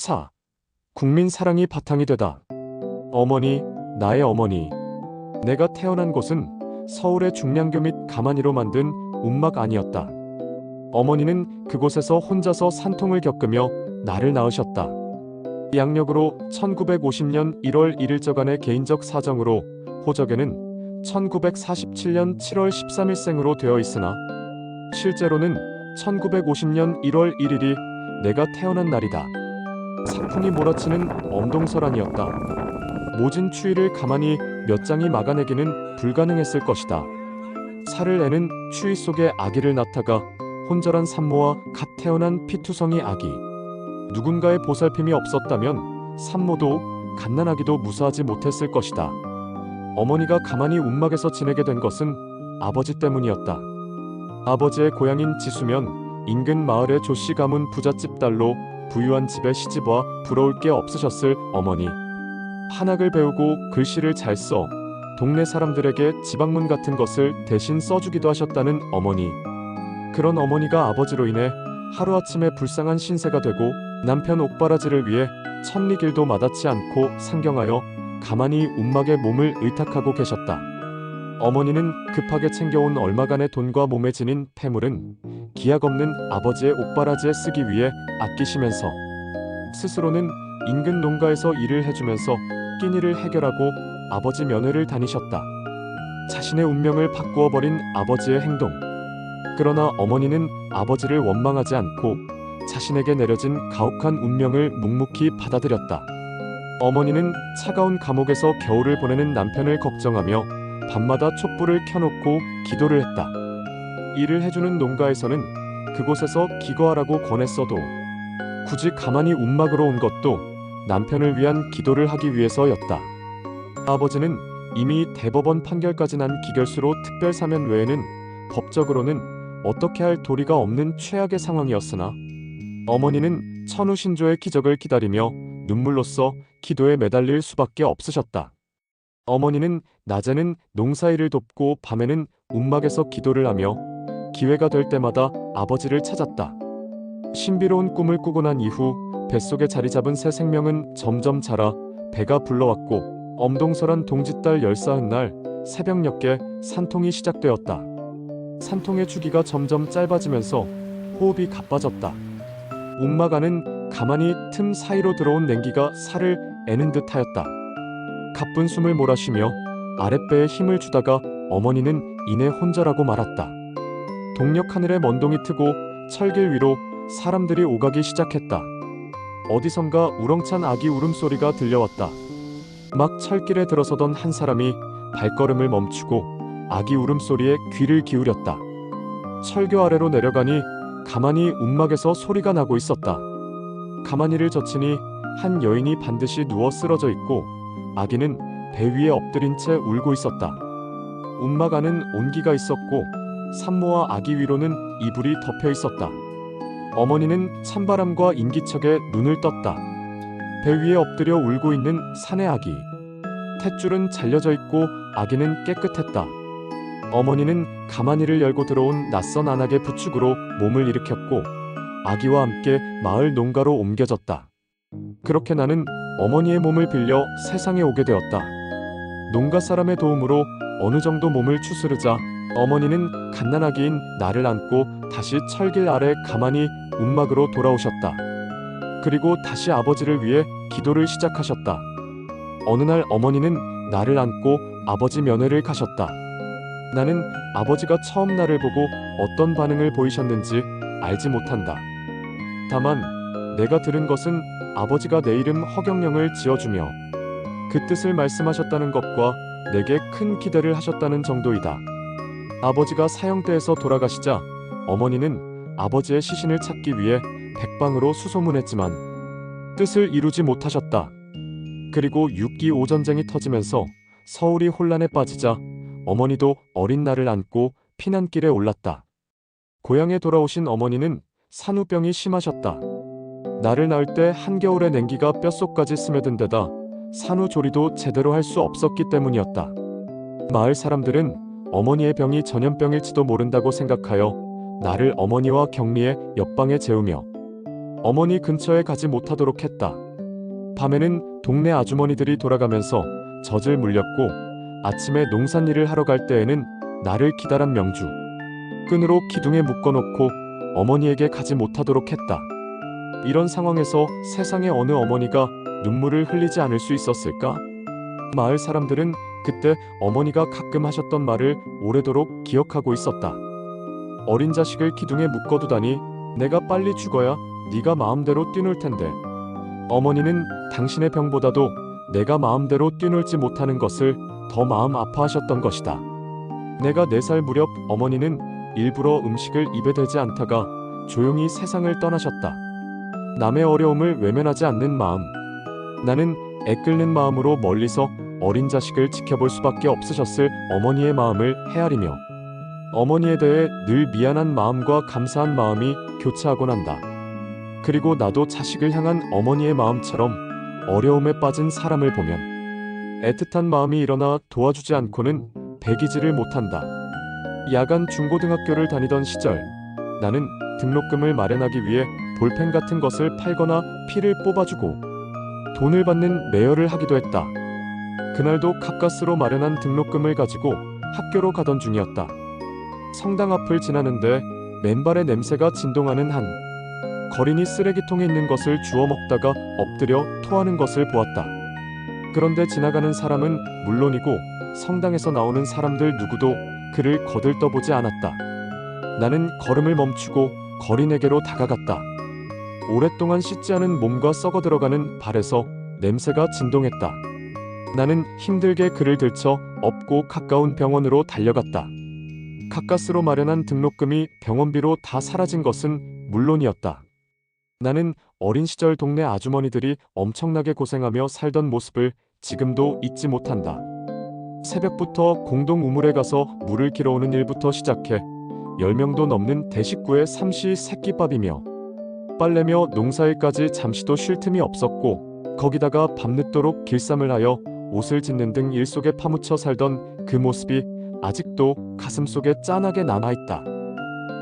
차. 국민 사랑이 바탕이 되다. 어머니, 나의 어머니. 내가 태어난 곳은 서울의 중량교 및 가마니로 만든 움막 아니었다. 어머니는 그곳에서 혼자서 산통을 겪으며 나를 낳으셨다. 양력으로 1950년 1월 1일저간의 개인적 사정으로 호적에는 1947년 7월 13일생으로 되어 있으나 실제로는 1950년 1월 1일이 내가 태어난 날이다. 사풍이 몰아치는 엄동설안이었다. 모진 추위를 가만히 몇 장이 막아내기는 불가능했을 것이다. 살을 애는 추위 속에 아기를 낳다가 혼절한 산모와 갓 태어난 피투성이 아기. 누군가의 보살핌이 없었다면 산모도 갓난아기도 무사하지 못했을 것이다. 어머니가 가만히 움막에서 지내게 된 것은 아버지 때문이었다. 아버지의 고향인 지수면 인근 마을의 조씨 가문 부잣집 딸로 부유한 집에 시집와 부러울 게 없으셨을 어머니. 한학을 배우고 글씨를 잘 써 동네 사람들에게 지방문 같은 것을 대신 써주기도 하셨다는 어머니. 그런 어머니가 아버지로 인해 하루아침에 불쌍한 신세가 되고 남편 옥바라지를 위해 천리길도 마다치 않고 상경하여 가만히 움막에 몸을 의탁하고 계셨다. 어머니는 급하게 챙겨온 얼마간의 돈과 몸에 지닌 폐물은 기약 없는 아버지의 옥바라지에 쓰기 위해 아끼시면서 스스로는 인근 농가에서 일을 해주면서 끼니를 해결하고 아버지 면회를 다니셨다. 자신의 운명을 바꾸어 버린 아버지의 행동. 그러나 어머니는 아버지를 원망하지 않고 자신에게 내려진 가혹한 운명을 묵묵히 받아들였다. 어머니는 차가운 감옥에서 겨울을 보내는 남편을 걱정하며 밤마다 촛불을 켜놓고 기도를 했다. 일을 해주는 농가에서는 그곳에서 기거하라고 권했어도 굳이 가만히 움막으로 온 것도 남편을 위한 기도를 하기 위해서였다. 아버지는 이미 대법원 판결까지 난 기결수로 특별 사면 외에는 법적으로는 어떻게 할 도리가 없는 최악의 상황이었으나 어머니는 천우신조의 기적을 기다리며 눈물로써 기도에 매달릴 수밖에 없으셨다. 어머니는 낮에는 농사일을 돕고 밤에는 움막에서 기도를 하며 기회가 될 때마다 아버지를 찾았다. 신비로운 꿈을 꾸고 난 이후 뱃속에 자리 잡은 새 생명은 점점 자라 배가 불러왔고 엄동설한 동짓달 14날 새벽녘에 산통이 시작되었다. 산통의 주기가 점점 짧아지면서 호흡이 가빠졌다. 움막 안은 가만히 틈 사이로 들어온 냉기가 살을 애는 듯하였다. 가쁜 숨을 몰아쉬며 아랫배에 힘을 주다가 어머니는 이내 혼절하고 말았다. 동력 하늘에 먼동이 트고 철길 위로 사람들이 오가기 시작했다. 어디선가 우렁찬 아기 울음소리가 들려왔다. 막 철길에 들어서던 한 사람이 발걸음을 멈추고 아기 울음소리에 귀를 기울였다. 철교 아래로 내려가니 가만히 움막에서 소리가 나고 있었다. 가만히를 젖히니 한 여인이 반드시 누워 쓰러져 있고 아기는 배 위에 엎드린 채 울고 있었다. 움막 안은 온기가 있었고 산모와 아기 위로는 이불이 덮여 있었다. 어머니는 찬바람과 인기척에 눈을 떴다. 배 위에 엎드려 울고 있는 산의 아기. 탯줄은 잘려져 있고 아기는 깨끗했다. 어머니는 가만히를 열고 들어온 낯선 안악의 부축으로 몸을 일으켰고 아기와 함께 마을 농가로 옮겨졌다. 그렇게 나는 어머니의 몸을 빌려 세상에 오게 되었다. 농가 사람의 도움으로 어느 정도 몸을 추스르자 어머니는 갓난아기인 나를 안고 다시 철길 아래 가만히 움막으로 돌아오셨다. 그리고 다시 아버지를 위해 기도를 시작하셨다. 어느 날 어머니는 나를 안고 아버지 면회를 가셨다. 나는 아버지가 처음 나를 보고 어떤 반응을 보이셨는지 알지 못한다. 다만 내가 들은 것은 아버지가 내 이름 허경영을 지어주며 그 뜻을 말씀하셨다는 것과 내게 큰 기대를 하셨다는 정도이다. 아버지가 사형대에서 돌아가시자 어머니는 아버지의 시신을 찾기 위해 백방으로 수소문했지만 뜻을 이루지 못하셨다. 그리고 6.25 전쟁이 터지면서 서울이 혼란에 빠지자 어머니도 어린 나를 안고 피난길에 올랐다. 고향에 돌아오신 어머니는 산후병이 심하셨다. 나를 낳을 때 한겨울의 냉기가 뼛속까지 스며든 데다 산후조리도 제대로 할 수 없었기 때문이었다. 마을 사람들은 어머니의 병이 전염병일지도 모른다고 생각하여 나를 어머니와 격리해 옆방에 재우며 어머니 근처에 가지 못하도록 했다. 밤에는 동네 아주머니들이 돌아가면서 젖을 물렸고 아침에 농산일을 하러 갈 때에는 나를 기다란 명주 끈으로 기둥에 묶어놓고 어머니에게 가지 못하도록 했다. 이런 상황에서 세상에 어느 어머니가 눈물을 흘리지 않을 수 있었을까? 마을 사람들은 그때 어머니가 가끔 하셨던 말을 오래도록 기억하고 있었다. 어린 자식을 기둥에 묶어두다니 내가 빨리 죽어야 네가 마음대로 뛰놀 텐데. 어머니는 당신의 병보다도 내가 마음대로 뛰놀지 못하는 것을 더 마음 아파하셨던 것이다. 내가 4살 무렵 어머니는 일부러 음식을 입에 대지 않다가 조용히 세상을 떠나셨다. 남의 어려움을 외면하지 않는 마음. 나는 애끓는 마음으로 멀리서 어린 자식을 지켜볼 수밖에 없으셨을 어머니의 마음을 헤아리며 어머니에 대해 늘 미안한 마음과 감사한 마음이 교차하곤 한다. 그리고 나도 자식을 향한 어머니의 마음처럼 어려움에 빠진 사람을 보면 애틋한 마음이 일어나 도와주지 않고는 배기지를 못한다. 야간 중고등학교를 다니던 시절 나는 등록금을 마련하기 위해 볼펜 같은 것을 팔거나 피를 뽑아주고 돈을 받는 매여를 하기도 했다. 그날도 가까스로 마련한 등록금을 가지고 학교로 가던 중이었다. 성당 앞을 지나는데 맨발의 냄새가 진동하는 한 거린이 쓰레기통에 있는 것을 주워 먹다가 엎드려 토하는 것을 보았다. 그런데 지나가는 사람은 물론이고 성당에서 나오는 사람들 누구도 그를 거들떠보지 않았다. 나는 걸음을 멈추고 거린에게로 다가갔다. 오랫동안 씻지 않은 몸과 썩어들어가는 발에서 냄새가 진동했다. 나는 힘들게 그를 들쳐 업고 가까운 병원으로 달려갔다. 가까스로 마련한 등록금이 병원비로 다 사라진 것은 물론이었다. 나는 어린 시절 동네 아주머니들이 엄청나게 고생하며 살던 모습을 지금도 잊지 못한다. 새벽부터 공동 우물에 가서 물을 길어오는 일부터 시작해 10명도 넘는 대식구의 삼시 새끼밥이며 빨래며 농사일까지 잠시도 쉴 틈이 없었고 거기다가 밤늦도록 길쌈을 하여 옷을 짓는 등 일 속에 파묻혀 살던 그 모습이 아직도 가슴속에 짠하게 남아있다.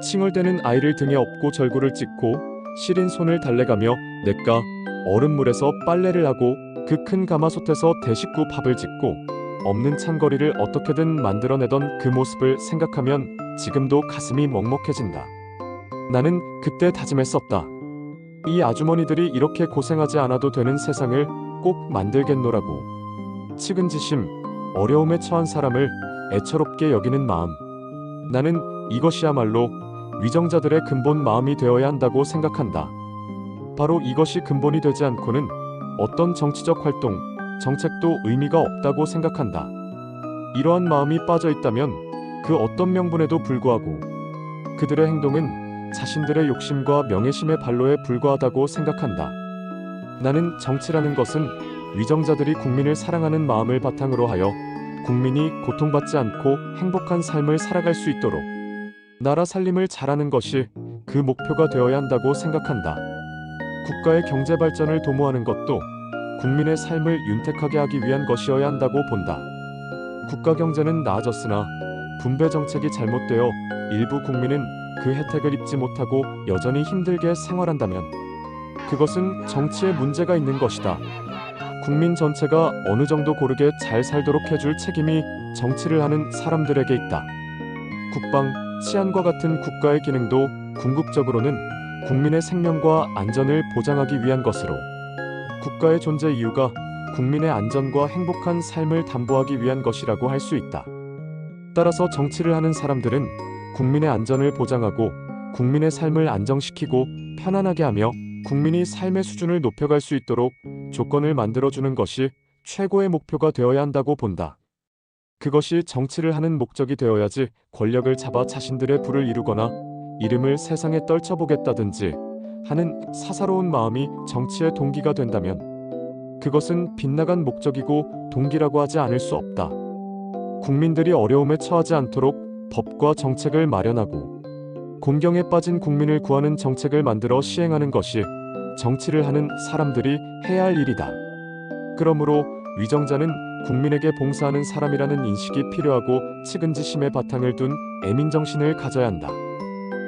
칭얼대는 아이를 등에 업고 절구를 찍고 시린 손을 달래가며 냇가 얼음물에서 빨래를 하고 그 큰 가마솥에서 대식구 밥을 짓고 없는 찬거리를 어떻게든 만들어내던 그 모습을 생각하면 지금도 가슴이 먹먹해진다. 나는 그때 다짐했었다. 이 아주머니들이 이렇게 고생하지 않아도 되는 세상을 꼭 만들겠노라고. 측은지심, 어려움에 처한 사람을 애처롭게 여기는 마음. 나는 이것이야말로 위정자들의 근본 마음이 되어야 한다고 생각한다. 바로 이것이 근본이 되지 않고는 어떤 정치적 활동, 정책도 의미가 없다고 생각한다. 이러한 마음이 빠져 있다면 그 어떤 명분에도 불구하고 그들의 행동은 자신들의 욕심과 명예심의 발로에 불과하다고 생각한다. 나는 정치라는 것은 위정자들이 국민을 사랑하는 마음을 바탕으로 하여 국민이 고통받지 않고 행복한 삶을 살아갈 수 있도록 나라 살림을 잘하는 것이 그 목표가 되어야 한다고 생각한다. 국가의 경제 발전을 도모하는 것도 국민의 삶을 윤택하게 하기 위한 것이어야 한다고 본다. 국가 경제는 나아졌으나 분배 정책이 잘못되어 일부 국민은 그 혜택을 입지 못하고 여전히 힘들게 생활한다면 그것은 정치에 문제가 있는 것이다. 국민 전체가 어느 정도 고르게 잘 살도록 해줄 책임이 정치를 하는 사람들에게 있다. 국방, 치안과 같은 국가의 기능도 궁극적으로는 국민의 생명과 안전을 보장하기 위한 것으로 국가의 존재 이유가 국민의 안전과 행복한 삶을 담보하기 위한 것이라고 할 수 있다. 따라서 정치를 하는 사람들은 국민의 안전을 보장하고 국민의 삶을 안정시키고 편안하게 하며 국민이 삶의 수준을 높여갈 수 있도록 조건을 만들어주는 것이 최고의 목표가 되어야 한다고 본다. 그것이 정치를 하는 목적이 되어야지 권력을 잡아 자신들의 부를 이루거나 이름을 세상에 떨쳐보겠다든지 하는 사사로운 마음이 정치의 동기가 된다면 그것은 빗나간 목적이고 동기라고 하지 않을 수 없다. 국민들이 어려움에 처하지 않도록 법과 정책을 마련하고 곤경에 빠진 국민을 구하는 정책을 만들어 시행하는 것이 정치를 하는 사람들이 해야 할 일이다. 그러므로 위정자는 국민에게 봉사하는 사람이라는 인식이 필요하고 측은지심의 바탕을 둔 애민정신을 가져야 한다.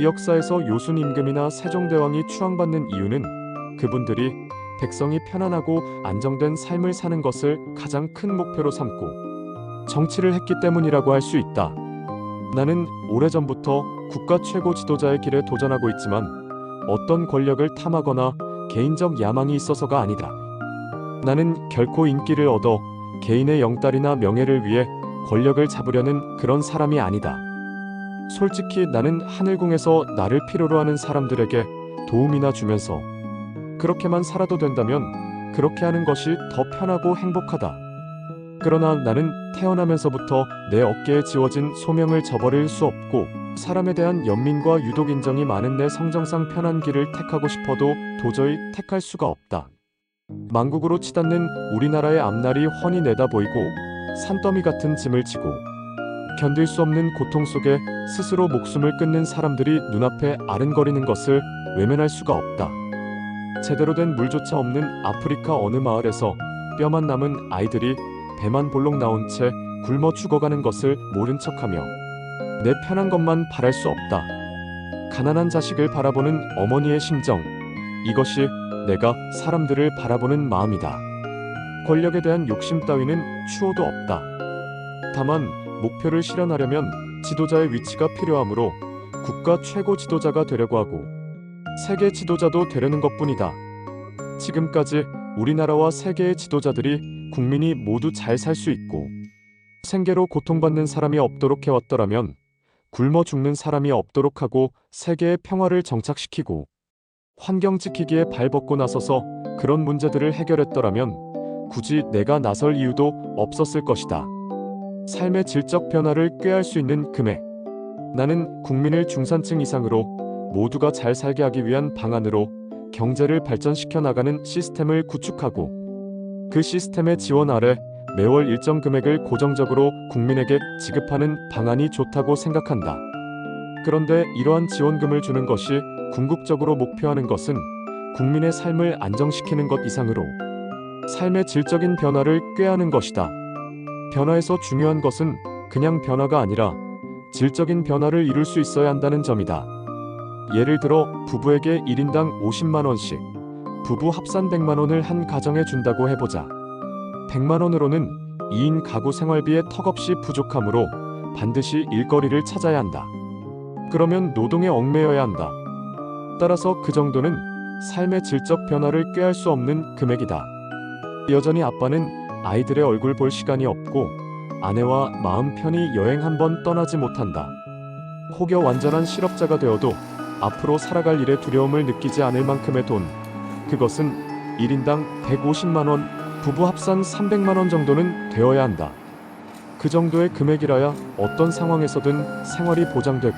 역사에서 요순 임금이나 세종대왕이 추앙받는 이유는 그분들이 백성이 편안하고 안정된 삶을 사는 것을 가장 큰 목표로 삼고 정치를 했기 때문이라고 할 수 있다. 나는 오래전부터 국가 최고 지도자의 길에 도전하고 있지만 어떤 권력을 탐하거나 개인적 야망이 있어서가 아니다. 나는 결코 인기를 얻어 개인의 영달이나 명예를 위해 권력을 잡으려는 그런 사람이 아니다. 솔직히 나는 하늘궁에서 나를 필요로 하는 사람들에게 도움이나 주면서 그렇게만 살아도 된다면 그렇게 하는 것이 더 편하고 행복하다. 그러나 나는 태어나면서부터 내 어깨에 지워진 소명을 저버릴 수 없고 사람에 대한 연민과 유독 인정이 많은 내 성정상 편한 길을 택하고 싶어도 도저히 택할 수가 없다. 만국으로 치닫는 우리나라의 앞날이 훤히 내다보이고 산더미 같은 짐을 지고 견딜 수 없는 고통 속에 스스로 목숨을 끊는 사람들이 눈앞에 아른거리는 것을 외면할 수가 없다. 제대로 된 물조차 없는 아프리카 어느 마을에서 뼈만 남은 아이들이 배만 볼록 나온 채 굶어 죽어가는 것을 모른 척하며 내 편한 것만 바랄 수 없다. 가난한 자식을 바라보는 어머니의 심정, 이것이 내가 사람들을 바라보는 마음이다. 권력에 대한 욕심 따위는 추호도 없다. 다만 목표를 실현하려면 지도자의 위치가 필요하므로 국가 최고 지도자가 되려고 하고 세계 지도자도 되려는 것뿐이다. 지금까지 우리나라와 세계의 지도자들이 국민이 모두 잘 살 수 있고 생계로 고통받는 사람이 없도록 해왔더라면 굶어 죽는 사람이 없도록 하고 세계의 평화를 정착시키고 환경 지키기에 발벗고 나서서 그런 문제들을 해결했더라면 굳이 내가 나설 이유도 없었을 것이다. 삶의 질적 변화를 꾀할 수 있는 금액. 나는 국민을 중산층 이상으로 모두가 잘 살게 하기 위한 방안으로 경제를 발전시켜 나가는 시스템을 구축하고 그 시스템의 지원 아래 매월 일정 금액을 고정적으로 국민에게 지급하는 방안이 좋다고 생각한다. 그런데 이러한 지원금을 주는 것이 궁극적으로 목표하는 것은 국민의 삶을 안정시키는 것 이상으로 삶의 질적인 변화를 꾀하는 것이다. 변화에서 중요한 것은 그냥 변화가 아니라 질적인 변화를 이룰 수 있어야 한다는 점이다. 예를 들어 부부에게 1인당 50만 원씩 부부 합산 100만 원을 한 가정에 준다고 해보자. 100만 원으로는 2인 가구 생활비에 턱없이 부족하므로 반드시 일거리를 찾아야 한다. 그러면 노동에 얽매여야 한다. 따라서 그 정도는 삶의 질적 변화를 꾀할 수 없는 금액이다. 여전히 아빠는 아이들의 얼굴 볼 시간이 없고 아내와 마음 편히 여행 한번 떠나지 못한다. 혹여 완전한 실업자가 되어도 앞으로 살아갈 일에 두려움을 느끼지 않을 만큼의 돈, 그것은 1인당 150만 원, 부부 합산 300만 원 정도는 되어야 한다. 그 정도의 금액이라야 어떤 상황에서든 생활이 보장되고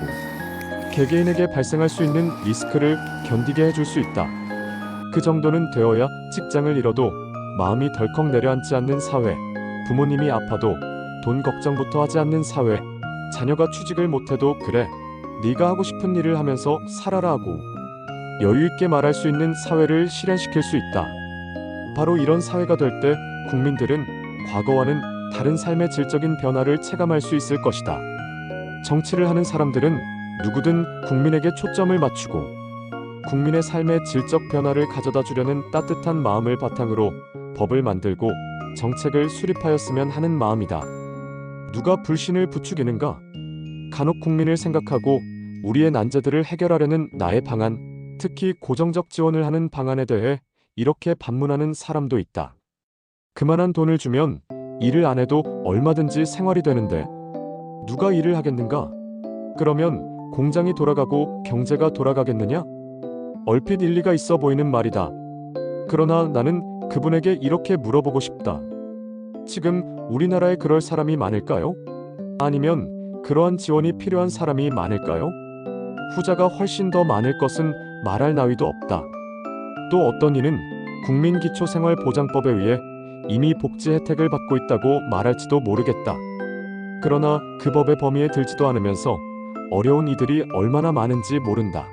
개개인에게 발생할 수 있는 리스크를 견디게 해줄 수 있다. 그 정도는 되어야 직장을 잃어도 마음이 덜컥 내려앉지 않는 사회, 부모님이 아파도 돈 걱정부터 하지 않는 사회, 자녀가 취직을 못해도 그래, 네가 하고 싶은 일을 하면서 살아라 하고 여유 있게 말할 수 있는 사회를 실현시킬 수 있다. 바로 이런 사회가 될 때 국민들은 과거와는 다른 삶의 질적인 변화를 체감할 수 있을 것이다. 정치를 하는 사람들은 누구든 국민에게 초점을 맞추고 국민의 삶의 질적 변화를 가져다 주려는 따뜻한 마음을 바탕으로 법을 만들고 정책을 수립하였으면 하는 마음이다. 누가 불신을 부추기는가? 간혹 국민을 생각하고 우리의 난제들을 해결하려는 나의 방안, 특히 고정적 지원을 하는 방안에 대해 이렇게 반문하는 사람도 있다. 그만한 돈을 주면 일을 안 해도 얼마든지 생활이 되는데 누가 일을 하겠는가? 그러면 공장이 돌아가고 경제가 돌아가겠느냐? 얼핏 일리가 있어 보이는 말이다. 그러나 나는 그분에게 이렇게 물어보고 싶다. 지금 우리나라에 그럴 사람이 많을까요? 아니면 그러한 지원이 필요한 사람이 많을까요? 후자가 훨씬 더 많을 것은 말할 나위도 없다. 또 어떤 이는 국민기초생활보장법에 의해 이미 복지 혜택을 받고 있다고 말할지도 모르겠다. 그러나 그 법의 범위에 들지도 않으면서 어려운 이들이 얼마나 많은지 모른다.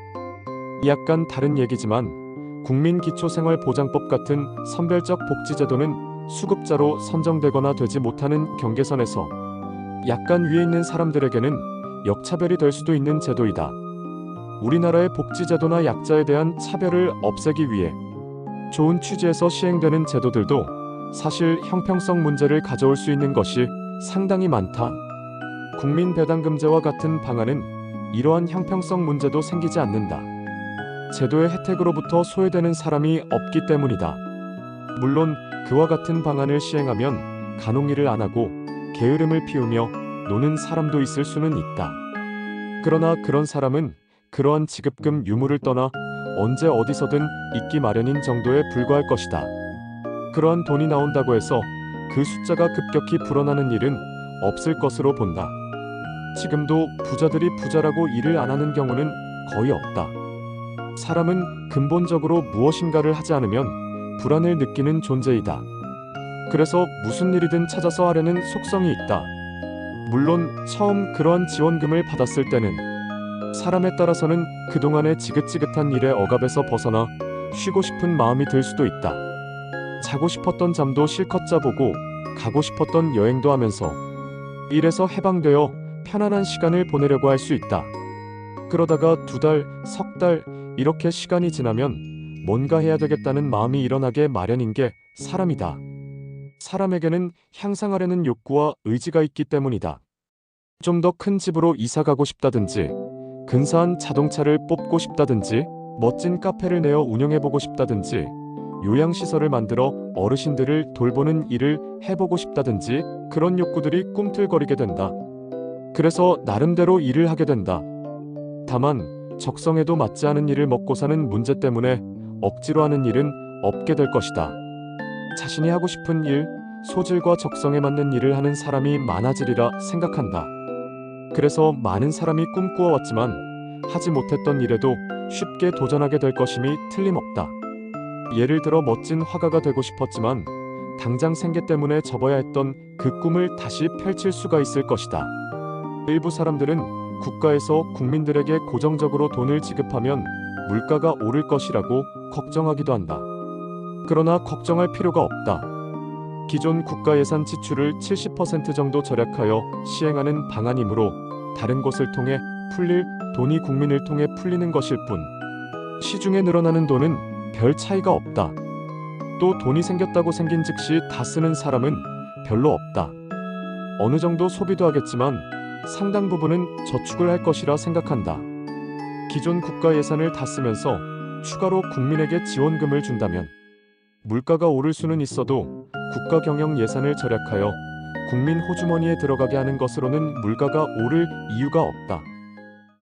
약간 다른 얘기지만 국민기초생활보장법 같은 선별적 복지제도는 수급자로 선정되거나 되지 못하는 경계선에서 약간 위에 있는 사람들에게는 역차별이 될 수도 있는 제도이다. 우리나라의 복지제도나 약자에 대한 차별을 없애기 위해 좋은 취지에서 시행되는 제도들도 사실 형평성 문제를 가져올 수 있는 것이 상당히 많다. 국민배당금제와 같은 방안은 이러한 형평성 문제도 생기지 않는다. 제도의 혜택으로부터 소외되는 사람이 없기 때문이다. 물론 그와 같은 방안을 시행하면 간혹 일을 안 하고 게으름을 피우며 노는 사람도 있을 수는 있다. 그러나 그런 사람은 그러한 지급금 유무를 떠나 언제 어디서든 있기 마련인 정도에 불과할 것이다. 그러한 돈이 나온다고 해서 그 숫자가 급격히 불어나는 일은 없을 것으로 본다. 지금도 부자들이 부자라고 일을 안 하는 경우는 거의 없다. 사람은 근본적으로 무엇인가를 하지 않으면 불안을 느끼는 존재이다. 그래서 무슨 일이든 찾아서 하려는 속성이 있다. 물론 처음 그러한 지원금을 받았을 때는 사람에 따라서는 그동안의 지긋지긋한 일의 억압에서 벗어나 쉬고 싶은 마음이 들 수도 있다. 자고 싶었던 잠도 실컷 자보고 가고 싶었던 여행도 하면서 일에서 해방되어 편안한 시간을 보내려고 할 수 있다. 그러다가 2달, 석 달 이렇게 시간이 지나면 뭔가 해야 되겠다는 마음이 일어나게 마련인 게 사람이다. 사람에게는 향상하려는 욕구와 의지가 있기 때문이다. 좀 더 큰 집으로 이사 가고 싶다든지, 근사한 자동차를 뽑고 싶다든지, 멋진 카페를 내어 운영해보고 싶다든지, 요양시설을 만들어 어르신들을 돌보는 일을 해보고 싶다든지 그런 욕구들이 꿈틀거리게 된다. 그래서 나름대로 일을 하게 된다. 다만 적성에도 맞지 않은 일을 먹고 사는 문제 때문에 억지로 하는 일은 없게 될 것이다. 자신이 하고 싶은 일, 소질과 적성에 맞는 일을 하는 사람이 많아지리라 생각한다. 그래서 많은 사람이 꿈꾸어왔지만 하지 못했던 일에도 쉽게 도전하게 될 것임이 틀림없다. 예를 들어 멋진 화가가 되고 싶었지만 당장 생계 때문에 접어야 했던 그 꿈을 다시 펼칠 수가 있을 것이다. 일부 사람들은 국가에서 국민들에게 고정적으로 돈을 지급하면 물가가 오를 것이라고 걱정하기도 한다. 그러나 걱정할 필요가 없다. 기존 국가 예산 지출을 70% 정도 절약하여 시행하는 방안이므로 다른 곳을 통해 풀릴 돈이 국민을 통해 풀리는 것일 뿐, 시중에 늘어나는 돈은 별 차이가 없다. 또 돈이 생겼다고 생긴 즉시 다 쓰는 사람은 별로 없다. 어느 정도 소비도 하겠지만 상당 부분은 저축을 할 것이라 생각한다. 기존 국가 예산을 다 쓰면서 추가로 국민에게 지원금을 준다면 물가가 오를 수는 있어도 국가 경영 예산을 절약하여 국민 호주머니에 들어가게 하는 것으로는 물가가 오를 이유가 없다.